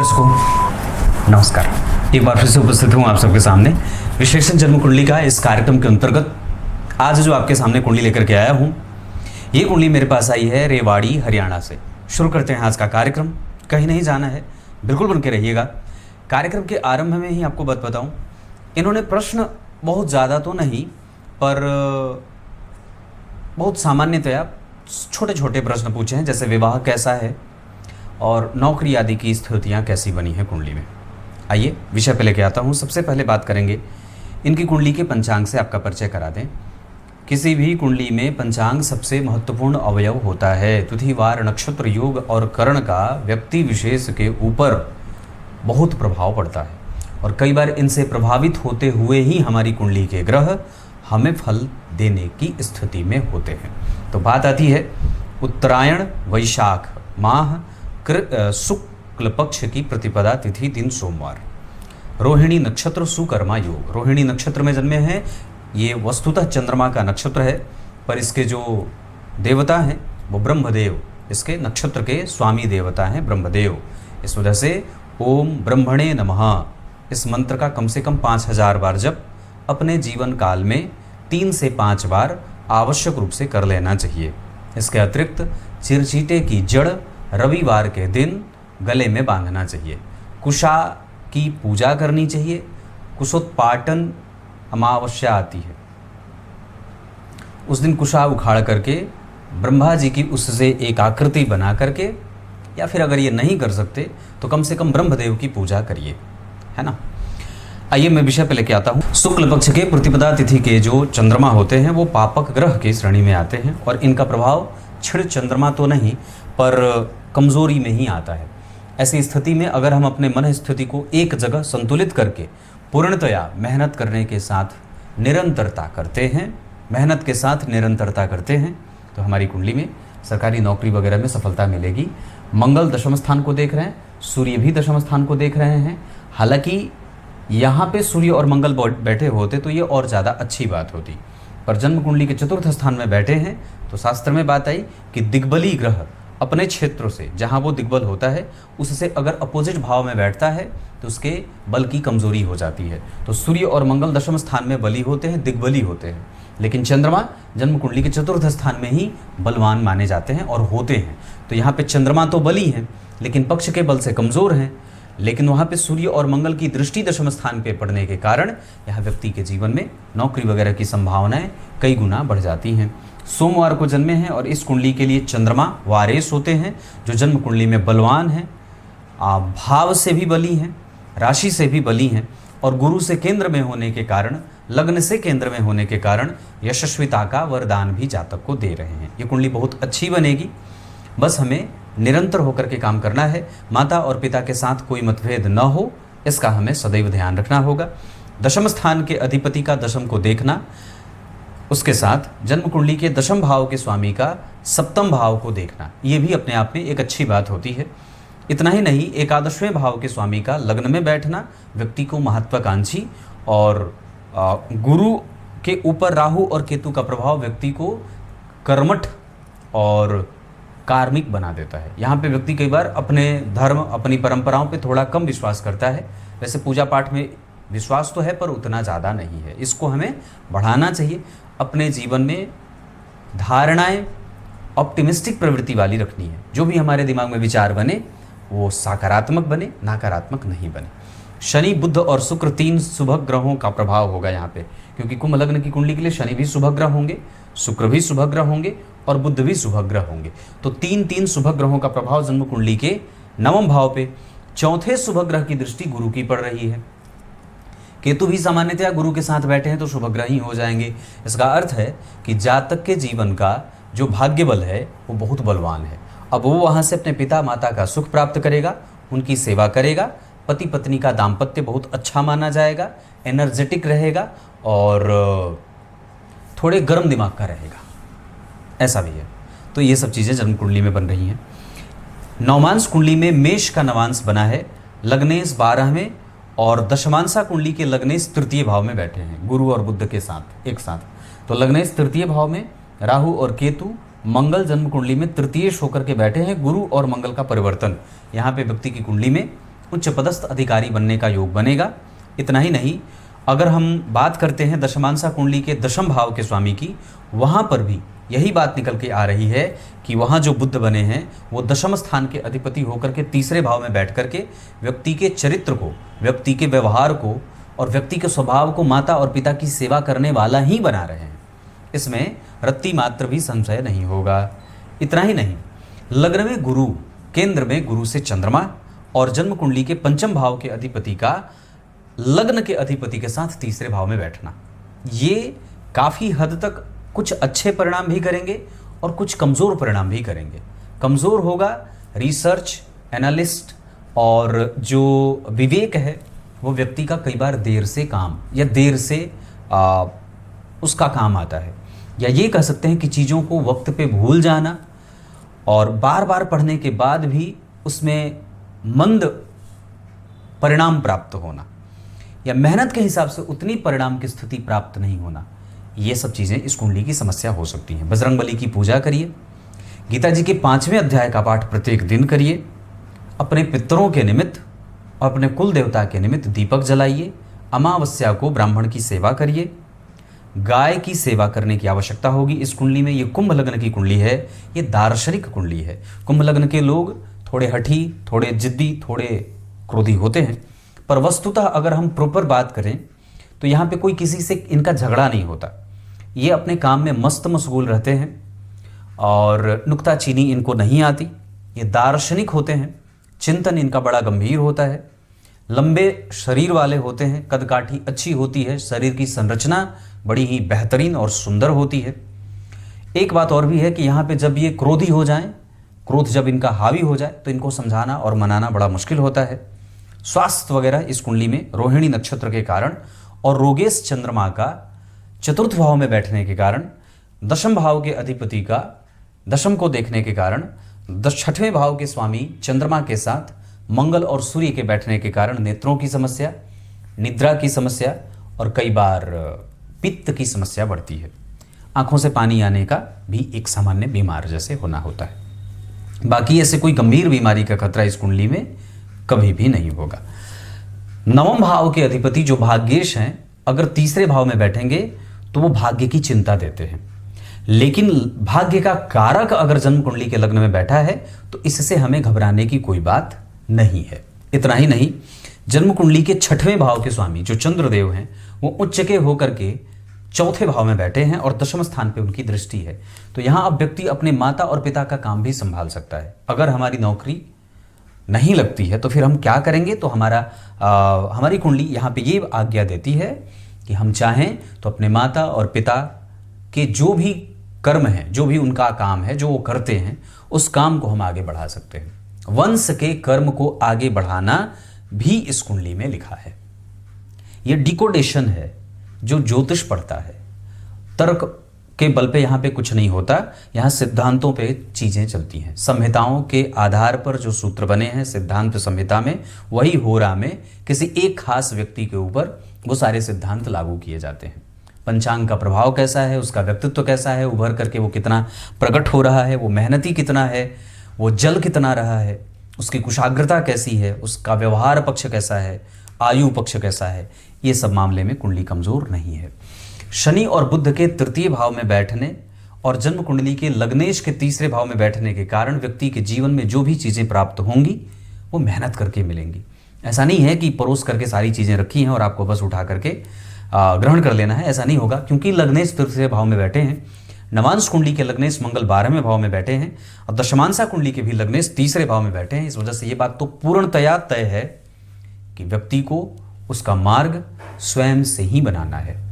दर्शकों नमस्कार। एक बार फिर से उपस्थित हूँ आप सबके सामने विश्लेषण जन्म कुंडली का इस कार्यक्रम के अंतर्गत। आज जो आपके सामने कुंडली लेकर के आया हूँ, ये कुंडली मेरे पास आई है रेवाड़ी हरियाणा से। शुरू करते हैं आज का कार्यक्रम। कहीं नहीं जाना है, बिल्कुल बन के रहिएगा। कार्यक्रम के आरंभ में ही आपको बताऊँ, इन्होंने प्रश्न बहुत ज़्यादा तो नहीं पर बहुत सामान्यतया छोटे छोटे प्रश्न पूछे हैं, जैसे विवाह कैसा है और नौकरी आदि की स्थितियाँ कैसी बनी है कुंडली में। आइए विषय पे लेके आता हूँ। सबसे पहले बात करेंगे इनकी कुंडली के पंचांग से। आपका परिचय करा दें। किसी भी कुंडली में पंचांग सबसे महत्वपूर्ण अवयव होता है। तिथि, वार, नक्षत्र, योग और करण का व्यक्ति विशेष के ऊपर बहुत प्रभाव पड़ता है और कई बार इनसे प्रभावित होते हुए ही हमारी कुंडली के ग्रह हमें फल देने की स्थिति में होते हैं। तो बात आती है उत्तरायण वैशाख माह शुक्ल पक्ष की प्रतिपदा तिथि, दिन सोमवार, रोहिणी नक्षत्र, सुकर्मा योग। रोहिणी नक्षत्र में जन्मे हैं। ये वस्तुतः चंद्रमा का नक्षत्र है, पर इसके जो देवता हैं वो ब्रह्मदेव, इसके नक्षत्र के स्वामी देवता हैं ब्रह्मदेव। इस वजह से ओम ब्रह्मणे नमः इस मंत्र का कम से कम 5000 बार जप अपने जीवन काल में 3 से 5 बार आवश्यक रूप से कर लेना चाहिए। इसके अतिरिक्त चिरचीटे की जड़ रविवार के दिन गले में बांधना चाहिए। कुशा की पूजा करनी चाहिए। कुशोत्पाटन अमावस्या आती है, उस दिन कुशा उखाड़ करके ब्रह्मा जी की उससे एक आकृति बना करके, या फिर अगर ये नहीं कर सकते तो कम से कम ब्रह्मदेव की पूजा करिए, है ना। आइए मैं विषय पे लेके आता हूँ। शुक्ल पक्ष के प्रतिपदा तिथि के जो चंद्रमा होते हैं वो पापक ग्रह की श्रेणी में आते हैं और इनका प्रभाव क्षीण चंद्रमा तो नहीं पर कमजोरी में ही आता है। ऐसी स्थिति में अगर हम अपने मन स्थिति को एक जगह संतुलित करके पूर्णतया मेहनत करने के साथ निरंतरता करते हैं तो हमारी कुंडली में सरकारी नौकरी वगैरह में सफलता मिलेगी। मंगल दशम स्थान को देख रहे हैं, सूर्य भी दशम स्थान को देख रहे हैं। हालांकि यहाँ पे सूर्य और मंगल बैठे होते तो ये और ज़्यादा अच्छी बात होती, पर जन्म कुंडली के चतुर्थ स्थान में बैठे हैं तो शास्त्र में बात आई कि दिग्बली ग्रह अपने क्षेत्र से, जहाँ वो दिग्बल होता है उससे अगर अपोजिट भाव में बैठता है तो उसके बल की कमजोरी हो जाती है। तो सूर्य और मंगल दशम स्थान में बली होते हैं, दिग्बली होते हैं, लेकिन चंद्रमा जन्म कुंडली के चतुर्थ स्थान में ही बलवान माने जाते हैं और होते हैं। तो यहाँ पे चंद्रमा तो बली हैं लेकिन पक्ष के बल से कमज़ोर हैं, लेकिन वहाँ पे सूर्य और मंगल की दृष्टि दशम स्थान पे पड़ने के कारण यहाँ व्यक्ति के जीवन में नौकरी वगैरह की संभावनाएं कई गुना बढ़ जाती हैं। सोमवार को जन्मे हैं और इस कुंडली के लिए चंद्रमा वारेस होते हैं, जो जन्म कुंडली में बलवान हैं, भाव से भी बली हैं, राशि से भी बली हैं और गुरु से केंद्र में होने के कारण, लग्न से केंद्र में होने के कारण यशस्विता का वरदान भी जातक को दे रहे हैं। ये कुंडली बहुत अच्छी बनेगी, बस हमें निरंतर होकर के काम करना है। माता और पिता के साथ कोई मतभेद न हो, इसका हमें सदैव ध्यान रखना होगा। दशम स्थान के अधिपति का दशम को देखना, उसके साथ जन्म कुंडली के दशम भाव के स्वामी का सप्तम भाव को देखना, ये भी अपने आप में एक अच्छी बात होती है। इतना ही नहीं, एकादशवें भाव के स्वामी का लग्न में बैठना व्यक्ति को महत्वाकांक्षी, और गुरु के ऊपर राहु और केतु का प्रभाव व्यक्ति को कर्मठ और कार्मिक बना देता है। यहाँ पे व्यक्ति कई बार अपने धर्म, अपनी परंपराओं पे थोड़ा कम विश्वास करता है। वैसे पूजा पाठ में विश्वास तो है पर उतना ज़्यादा नहीं है, इसको हमें बढ़ाना चाहिए। अपने जीवन में धारणाएं ऑप्टिमिस्टिक प्रवृत्ति वाली रखनी है। जो भी हमारे दिमाग में विचार बने वो सकारात्मक बने, नकारात्मक नहीं बने। शनि, बुध और शुक्र 3 शुभ ग्रहों का प्रभाव होगा यहाँ पे, क्योंकि कुंभ लग्न की कुंडली के लिए शनि भी शुभ ग्रह होंगे, शुक्र भी शुभ ग्रह होंगे और बुध भी शुभ ग्रह होंगे। तो 3 शुभ ग्रहों का प्रभाव जन्म कुंडली के 9वें भाव पे। चौथे शुभ ग्रह की दृष्टि गुरु की पड़ रही है। केतु भी सामान्यतया गुरु के साथ बैठे हैं तो शुभ ग्रह ही हो जाएंगे। इसका अर्थ है कि जातक के जीवन का जो भाग्य बल है वो बहुत बलवान है। अब वो वहाँ से अपने पिता माता का सुख प्राप्त करेगा, उनकी सेवा करेगा, पति पत्नी का दाम्पत्य बहुत अच्छा माना जाएगा, एनर्जेटिक रहेगा और थोड़े गर्म दिमाग का रहेगा, ऐसा भी है। तो ये सब चीज़ें जन्म कुंडली में बन रही हैं। नवमांश कुंडली में मेष का नवांश बना है, लग्नेश 12वें और दशमांशा कुंडली के लग्नेश तृतीय भाव में बैठे हैं गुरु और बुध के साथ एक साथ। तो लग्नेश तृतीय भाव में राहु और केतु, मंगल जन्म कुंडली में तृतीयेश होकर के बैठे हैं। गुरु और मंगल का परिवर्तन यहाँ पे व्यक्ति की कुंडली में उच्च पदस्थ अधिकारी बनने का योग बनेगा। इतना ही नहीं, अगर हम बात करते हैं दशमांसा कुंडली के दशम भाव के स्वामी की, वहाँ पर भी यही बात निकल के आ रही है कि वहाँ जो बुध बने हैं वो दशम स्थान के अधिपति होकर के तीसरे भाव में बैठ करके व्यक्ति के चरित्र को, व्यक्ति के व्यवहार को और व्यक्ति के स्वभाव को माता और पिता की सेवा करने वाला ही बना रहे हैं। इसमें रत्ती मात्र भी संशय नहीं होगा। इतना ही नहीं, लग्न में गुरु, केंद्र में गुरु से चंद्रमा और जन्म कुंडली के पंचम भाव के अधिपति का लग्न के अधिपति के साथ तीसरे भाव में बैठना, ये काफ़ी हद तक कुछ अच्छे परिणाम भी करेंगे और कुछ कमज़ोर परिणाम भी करेंगे। कमज़ोर होगा रिसर्च, एनालिस्ट और जो विवेक है वो व्यक्ति का कई बार देर से काम या देर से उसका काम आता है, या ये कह सकते हैं कि चीज़ों को वक्त पे भूल जाना और बार बार पढ़ने के बाद भी उसमें मंद परिणाम प्राप्त होना या मेहनत के हिसाब से उतनी परिणाम की स्थिति प्राप्त नहीं होना, ये सब चीज़ें इस कुंडली की समस्या हो सकती हैं। बजरंगबली की पूजा करिए, गीता जी के 5वें अध्याय का पाठ प्रत्येक दिन करिए, अपने पितरों के निमित्त, अपने कुल देवता के निमित्त दीपक जलाइए, अमावस्या को ब्राह्मण की सेवा करिए, गाय की सेवा करने की आवश्यकता होगी इस कुंडली में। ये कुंभ लग्न की कुंडली है, ये दार्शनिक कुंडली है। कुंभ लग्न के लोग थोड़े हठी, थोड़े जिद्दी, थोड़े क्रोधी होते हैं, पर वस्तुतः अगर हम प्रॉपर बात करें तो यहाँ पे कोई किसी से इनका झगड़ा नहीं होता। ये अपने काम में मस्त मशगूल रहते हैं और नुक्ताचीनी इनको नहीं आती। ये दार्शनिक होते हैं, चिंतन इनका बड़ा गंभीर होता है, लंबे शरीर वाले होते हैं, कदकाठी अच्छी होती है, शरीर की संरचना बड़ी ही बेहतरीन और सुंदर होती है। एक बात और भी है कि यहाँ पे जब ये क्रोधी हो जाएं, क्रोध जब इनका हावी हो जाए तो इनको समझाना और मनाना बड़ा मुश्किल होता है। स्वास्थ्य वगैरह इस कुंडली में रोहिणी नक्षत्र के कारण और रोगेश चंद्रमा का चतुर्थ भाव में बैठने के कारण, दशम भाव के अधिपति का दशम को देखने के कारण, 6वें भाव के स्वामी चंद्रमा के साथ मंगल और सूर्य के बैठने के कारण नेत्रों की समस्या, निद्रा की समस्या और कई बार पित्त की समस्या बढ़ती है। आंखों से पानी आने का भी एक सामान्य बीमार जैसे होना होता है। बाकी ऐसे कोई गंभीर बीमारी का खतरा इस कुंडली में कभी भी नहीं होगा। नवम भाव के अधिपति जो भाग्येश हैं, अगर तीसरे भाव में बैठेंगे तो वो भाग्य की चिंता देते हैं, लेकिन भाग्य का कारक अगर जन्म कुंडली के लग्न में बैठा है तो इससे हमें घबराने की कोई बात नहीं है। इतना ही नहीं, जन्म कुंडली के 6वें भाव के स्वामी जो चंद्रदेव हैं वो उच्च के होकर के 4थे भाव में बैठे हैं और दशम स्थान पे उनकी दृष्टि है। तो यहाँ अब व्यक्ति अपने माता और पिता का काम भी संभाल सकता है। अगर हमारी नौकरी नहीं लगती है तो फिर हम क्या करेंगे, तो हमारी कुंडली यहाँ पे ये आज्ञा देती है कि हम चाहें तो अपने माता और पिता के जो भी कर्म है, जो भी उनका काम है, जो वो करते हैं, उस काम को हम आगे बढ़ा सकते हैं। वंश के कर्म को आगे बढ़ाना भी इस कुंडली में लिखा है। ये डिकोडेशन है जो ज्योतिष पढ़ता है। तर्क के बल पे यहाँ पे कुछ नहीं होता, यहाँ सिद्धांतों पे चीज़ें चलती हैं। संहिताओं के आधार पर जो सूत्र बने हैं सिद्धांत संहिता में, वही होरा में किसी एक खास व्यक्ति के ऊपर वो सारे सिद्धांत लागू किए जाते हैं। पंचांग का प्रभाव कैसा है, उसका व्यक्तित्व कैसा है, उभर करके वो कितना प्रकट हो रहा है, वो मेहनती कितना है, वो जल कितना रहा है, उसकी कुशाग्रता कैसी है, उसका व्यवहार पक्ष कैसा है, आयु पक्ष कैसा है, ये सब मामले में कुंडली कमज़ोर नहीं है। शनि और बुध के तृतीय भाव में बैठने और जन्म कुंडली के लग्नेश के तीसरे भाव में बैठने के कारण व्यक्ति के जीवन में जो भी चीज़ें प्राप्त होंगी वो मेहनत करके मिलेंगी। ऐसा नहीं है कि परोस करके सारी चीज़ें रखी हैं और आपको बस उठा करके ग्रहण कर लेना है, ऐसा नहीं होगा, क्योंकि लग्नेश तृतीय भाव में बैठे हैं। नवांश कुंडली के लग्नेश मंगल 12वें भाव में बैठे हैं और दशमांसा कुंडली के भी लग्नेश तीसरे भाव में बैठे हैं। इस वजह से ये बात तो पूर्णतया तय है कि व्यक्ति को उसका मार्ग स्वयं से ही बनाना है,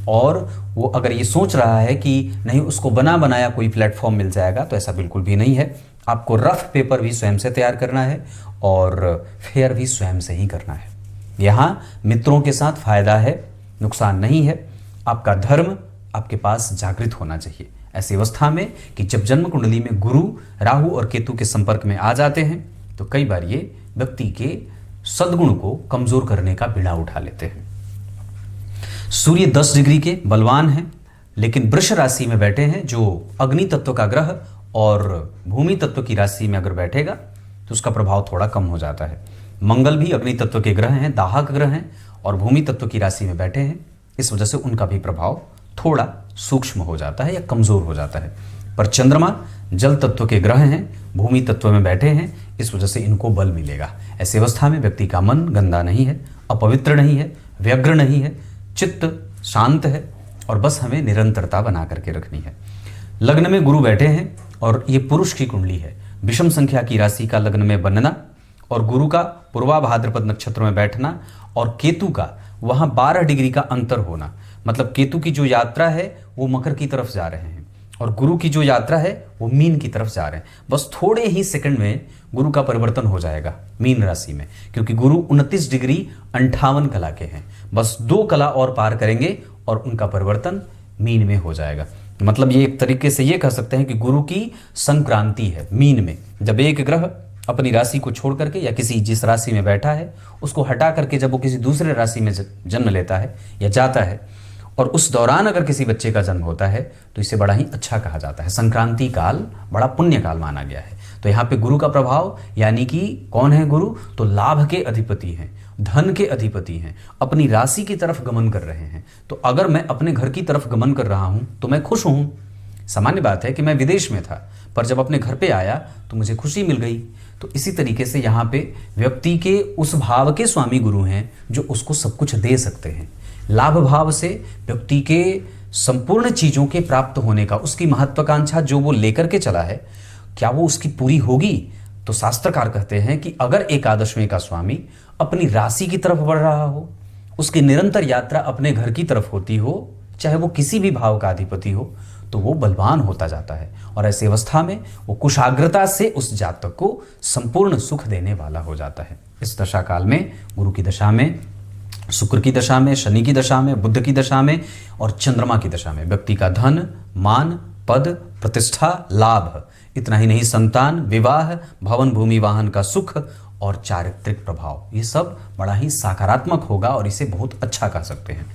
और वो अगर ये सोच रहा है कि नहीं उसको बना बनाया कोई प्लेटफॉर्म मिल जाएगा, तो ऐसा बिल्कुल भी नहीं है। आपको रफ पेपर भी स्वयं से तैयार करना है और फेयर भी स्वयं से ही करना है। यहाँ मित्रों के साथ फायदा है, नुकसान नहीं है। आपका धर्म आपके पास जागृत होना चाहिए ऐसी अवस्था में कि जब जन्म कुंडली में गुरु, राहु और केतु के संपर्क में आ जाते हैं तो कई बार ये व्यक्ति के सद्गुण को कमजोर करने का बीड़ा उठा लेते हैं। सूर्य 10 डिग्री के बलवान हैं, लेकिन वृष राशि में बैठे हैं जो अग्नि तत्व का ग्रह, और भूमि तत्व की राशि में अगर बैठेगा तो उसका प्रभाव थोड़ा कम हो जाता है। मंगल भी अग्नि तत्व के ग्रह हैं, दाहक ग्रह हैं और भूमि तत्व की राशि में बैठे हैं। इस वजह से उनका भी प्रभाव थोड़ा सूक्ष्म हो जाता है या कमजोर हो जाता है। पर चंद्रमा जल तत्व के ग्रह हैं, भूमि तत्व में बैठे हैं, इस वजह से इनको बल मिलेगा। ऐसी अवस्था में व्यक्ति का मन गंदा नहीं है, अपवित्र नहीं है, व्यग्र नहीं है, चित्त शांत है और बस हमें निरंतरता बना करके रखनी है। लग्न में गुरु बैठे हैं और ये पुरुष की कुंडली है। विषम संख्या की राशि का लग्न में बनना और गुरु का पूर्वा भाद्रपद नक्षत्र में बैठना और केतु का वहाँ 12 डिग्री का अंतर होना, मतलब केतु की जो यात्रा है वो मकर की तरफ जा रहे हैं और गुरु की जो यात्रा है वो मीन की तरफ जा रहे हैं। बस थोड़े ही सेकंड में गुरु का परिवर्तन हो जाएगा मीन राशि में, क्योंकि गुरु 29 डिग्री 58 कला के हैं। बस 2 कला और पार करेंगे और उनका परिवर्तन मीन में हो जाएगा। मतलब ये एक तरीके से ये कह सकते हैं कि गुरु की संक्रांति है मीन में। जब एक ग्रह अपनी राशि को छोड़ करके या किसी जिस राशि में बैठा है उसको हटा करके जब वो किसी दूसरे राशि में जन्म लेता है या जाता है और उस दौरान अगर किसी बच्चे का जन्म होता है तो इसे बड़ा ही अच्छा कहा जाता है। संक्रांति काल बड़ा पुण्य काल माना गया है। तो यहाँ पे गुरु का प्रभाव, यानी कि कौन है गुरु, तो लाभ के अधिपति हैं, धन के अधिपति हैं, अपनी राशि की तरफ गमन कर रहे हैं। तो अगर मैं अपने घर की तरफ गमन कर रहा हूँ तो मैं खुश हूँ। सामान्य बात है कि मैं विदेश में था पर जब अपने घर पे आया तो मुझे खुशी मिल गई। तो इसी तरीके से यहाँ पे व्यक्ति के उस भाव के स्वामी गुरु हैं जो उसको सब कुछ दे सकते हैं। लाभ भाव से व्यक्ति के संपूर्ण चीज़ों के प्राप्त होने का, उसकी महत्वाकांक्षा जो वो लेकर के चला है, क्या वो उसकी पूरी होगी? तो शास्त्रकार कहते हैं कि अगर एकादशवें का स्वामी अपनी राशि की तरफ बढ़ रहा हो, उसकी निरंतर यात्रा अपने घर की तरफ होती हो, चाहे वो किसी भी भाव का अधिपति हो, तो वो बलवान होता जाता है और ऐसी अवस्था में वो कुशाग्रता से उस जातक को संपूर्ण सुख देने वाला हो जाता है। इस दशा काल में गुरु की दशा में, शुक्र की दशा में, शनि की दशा में, बुध की दशा में और चंद्रमा की दशा में व्यक्ति का धन, मान, पद, प्रतिष्ठा, लाभ, इतना ही नहीं संतान, विवाह, भवन, भूमि, वाहन का सुख और चारित्रिक प्रभाव, ये सब बड़ा ही सकारात्मक होगा और इसे बहुत अच्छा कह सकते हैं।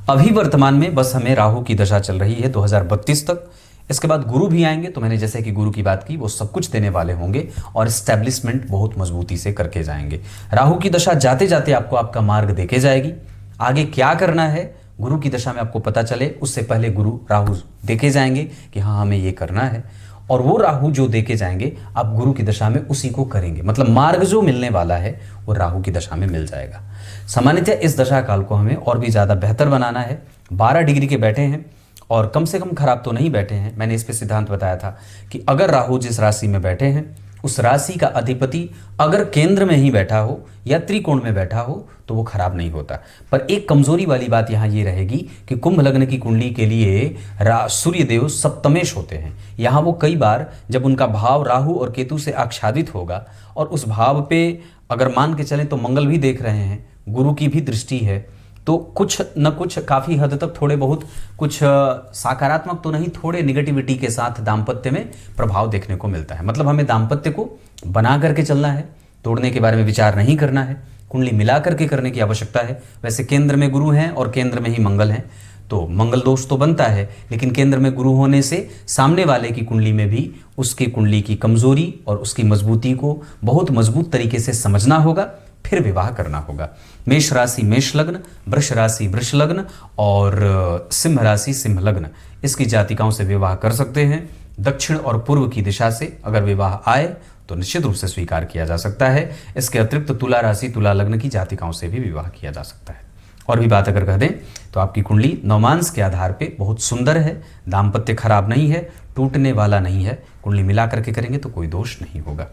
अभी वर्तमान में बस हमें राहु की दशा चल रही है 2032 तक। इसके बाद गुरु भी आएंगे, तो मैंने जैसे कि गुरु की बात की, वो सब कुछ देने वाले होंगे और एस्टेब्लिशमेंट बहुत मजबूती से करके जाएंगे। राहु की दशा जाते जाते आपको आपका मार्ग देके जाएगी। आगे क्या करना है गुरु की दशा में आपको पता चले, उससे पहले गुरु राहु देखे जाएंगे कि हाँ हमें ये करना है, और वो राहु जो देके जाएंगे आप गुरु की दशा में उसी को करेंगे। मतलब मार्ग जो मिलने वाला है वो राहु की दशा में मिल जाएगा। सामान्यतः इस दशा काल को हमें और भी ज़्यादा बेहतर बनाना है। 12 डिग्री के बैठे हैं और कम से कम खराब तो नहीं बैठे हैं। मैंने इस पे सिद्धांत बताया था कि अगर राहु जिस राशि में बैठे हैं उस राशि का अधिपति अगर केंद्र में ही बैठा हो या त्रिकोण में बैठा हो तो वो खराब नहीं होता। पर एक कमजोरी वाली बात यहाँ ये रहेगी कि कुंभ लग्न की कुंडली के लिए सूर्य देव सप्तमेश होते हैं। यहाँ वो कई बार जब उनका भाव राहु और केतु से आच्छादित होगा और उस भाव पे अगर मान के चलें तो मंगल भी देख रहे हैं, गुरु की भी दृष्टि है, तो कुछ न कुछ काफ़ी हद तक थोड़े बहुत कुछ सकारात्मक तो नहीं, थोड़े निगेटिविटी के साथ दाम्पत्य में प्रभाव देखने को मिलता है। मतलब हमें दाम्पत्य को बना करके चलना है, तोड़ने के बारे में विचार नहीं करना है, कुंडली मिला करके करने की आवश्यकता है। वैसे केंद्र में गुरु हैं और केंद्र में ही मंगल हैं तो मंगल दोष तो बनता है, लेकिन केंद्र में गुरु होने से सामने वाले की कुंडली में भी उसकी कुंडली की कमजोरी और उसकी मजबूती को बहुत मजबूत तरीके से समझना होगा, फिर विवाह करना होगा। मेष राशि मेष लग्न, वृष राशि वृष लग्न और सिंह राशि सिंह लग्न, इसकी जातिकाओं से विवाह कर सकते हैं। दक्षिण और पूर्व की दिशा से अगर विवाह आए तो निश्चित रूप से स्वीकार किया जा सकता है। इसके अतिरिक्त तुला राशि तुला लग्न की जातिकाओं से भी विवाह किया जा सकता है। और भी बात अगर कह दें तो आपकी कुंडली नवमांस के आधार पे बहुत सुंदर है, दाम्पत्य खराब नहीं है, टूटने वाला नहीं है। कुंडली मिला करके करेंगे तो कोई दोष नहीं होगा।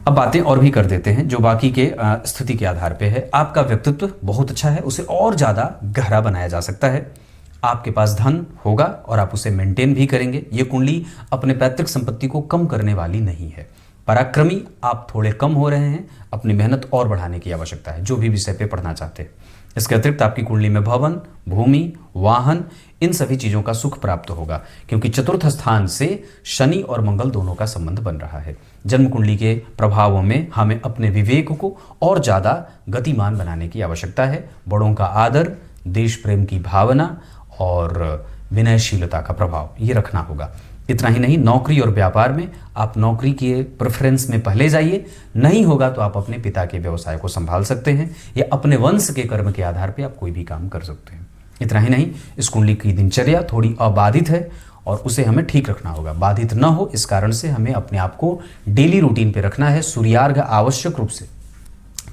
अब बातें और भी कर देते हैं जो बाकी के स्थिति के आधार पे है। आपका व्यक्तित्व बहुत अच्छा है, उसे और ज़्यादा गहरा बनाया जा सकता है। आपके पास धन होगा और आप उसे मेंटेन भी करेंगे। ये कुंडली अपने पैतृक संपत्ति को कम करने वाली नहीं है। पराक्रमी आप थोड़े कम हो रहे हैं, अपनी मेहनत और बढ़ाने की आवश्यकता है जो भी विषय पे पढ़ना चाहते हैं। इसके अतिरिक्त आपकी कुंडली में भवन, भूमि, वाहन, इन सभी चीज़ों का सुख प्राप्त होगा क्योंकि चतुर्थ स्थान से शनि और मंगल दोनों का संबंध बन रहा है। जन्म कुंडली के प्रभावों में हमें अपने विवेक को और ज़्यादा गतिमान बनाने की आवश्यकता है। बड़ों का आदर, देश प्रेम की भावना और विनयशीलता का प्रभाव ये रखना होगा। इतना ही नहीं, नौकरी और व्यापार में आप नौकरी के प्रेफरेंस में पहले जाइए, नहीं होगा तो आप अपने पिता के व्यवसाय को संभाल सकते हैं या अपने वंश के कर्म के आधार पर आप कोई भी काम कर सकते हैं। इतना ही नहीं, इस कुंडली की दिनचर्या थोड़ी अबाधित है और उसे हमें ठीक रखना होगा, बाधित न हो इस कारण से हमें अपने आप को डेली रूटीन पे रखना है। सूर्यार्घ्य आवश्यक रूप से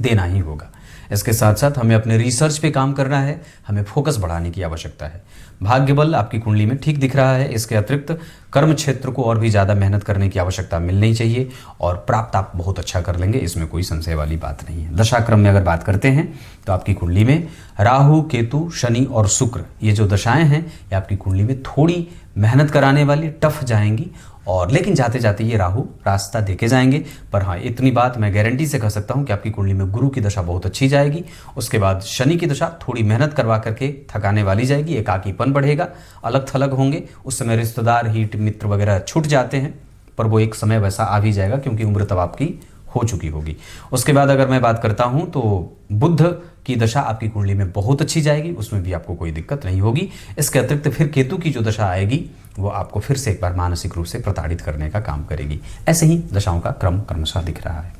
देना ही होगा। इसके साथ साथ हमें अपने रिसर्च पे काम करना है, हमें फोकस बढ़ाने की आवश्यकता है। भाग्य बल आपकी कुंडली में ठीक दिख रहा है। इसके अतिरिक्त कर्म क्षेत्र को और भी ज़्यादा मेहनत करने की आवश्यकता मिलनी चाहिए और प्राप्त आप बहुत अच्छा कर लेंगे, इसमें कोई संशय वाली बात नहीं है। दशाक्रम में अगर बात करते हैं तो आपकी कुंडली में राहु, केतु, शनि और शुक्र, ये जो दशाएं हैं ये आपकी कुंडली में थोड़ी मेहनत कराने वाली, टफ जाएंगी और लेकिन जाते जाते ये राहु रास्ता देके जाएंगे। पर हाँ, इतनी बात मैं गारंटी से कह सकता हूँ कि आपकी कुंडली में गुरु की दशा बहुत अच्छी जाएगी। उसके बाद शनि की दशा थोड़ी मेहनत करवा करके थकाने वाली जाएगी, एकाकीपन बढ़ेगा, अलग थलग होंगे। उस समय रिश्तेदार, हित मित्र वगैरह छूट जाते हैं, पर वो एक समय वैसा आ भी जाएगा क्योंकि उम्र तब आपकी हो चुकी होगी। उसके बाद अगर मैं बात करता हूँ तो बुध की दशा आपकी कुंडली में बहुत अच्छी जाएगी, उसमें भी आपको कोई दिक्कत नहीं होगी। इसके अतिरिक्त फिर केतु की जो दशा आएगी वो आपको फिर से एक बार मानसिक रूप से प्रताड़ित करने का काम करेगी। ऐसे ही दशाओं का क्रम क्रमशः दिख रहा है।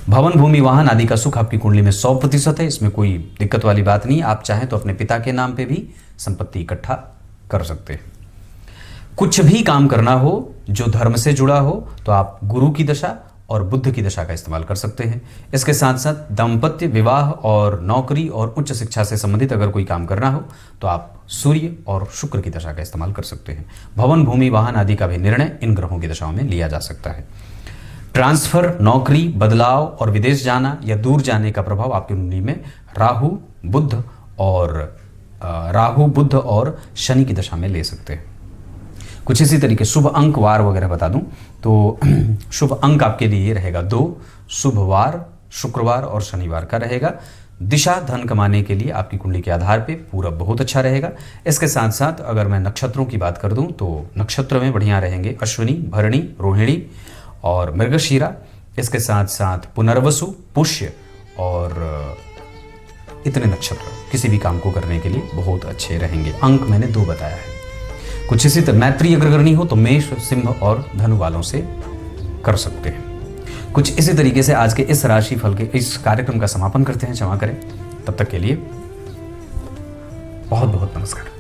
भवन, भूमि, वाहन आदि का सुख आपकी कुंडली में 100% है, इसमें कोई दिक्कत वाली बात नहीं। आप चाहें तो अपने पिता के नाम पे भी संपत्ति इकट्ठा कर सकते हैं। कुछ भी काम करना हो जो धर्म से जुड़ा हो तो आप गुरु की दशा और बुद्ध की दशा का इस्तेमाल कर सकते हैं। इसके साथ साथ दाम्पत्य, विवाह और नौकरी और उच्च शिक्षा से संबंधित अगर कोई काम करना हो तो आप सूर्य और शुक्र की दशा का इस्तेमाल कर सकते हैं। भवन, भूमि, वाहन आदि का भी निर्णय इन ग्रहों की दशाओं में लिया जा सकता है। ट्रांसफर, नौकरी, बदलाव और विदेश जाना या दूर जाने का प्रभाव आपकी कुंडली में राहु, बुध और शनि की दशा में ले सकते हैं। कुछ इसी तरीके शुभ अंक, वार वगैरह बता दूं तो शुभ अंक आपके लिए रहेगा 2, शुभ वार शुक्रवार और शनिवार का रहेगा। दिशा धन कमाने के लिए आपकी कुंडली के आधार पे पूरा बहुत अच्छा रहेगा। इसके साथ साथ अगर मैं नक्षत्रों की बात कर दूं तो नक्षत्र में बढ़िया रहेंगे अश्विनी, भरणी, रोहिणी और मृगशीरा। इसके साथ साथ पुनर्वसु, पुष्य और इतने नक्षत्र किसी भी काम को करने के लिए बहुत अच्छे रहेंगे। अंक मैंने 2 बताया है। कुछ इसी तरह मैत्री अगर करनी हो तो मेष, सिंह और धनु वालों से कर सकते हैं। कुछ इसी तरीके से आज के इस राशि फल के इस कार्यक्रम का समापन करते हैं। क्षमा करें, तब तक के लिए बहुत बहुत नमस्कार।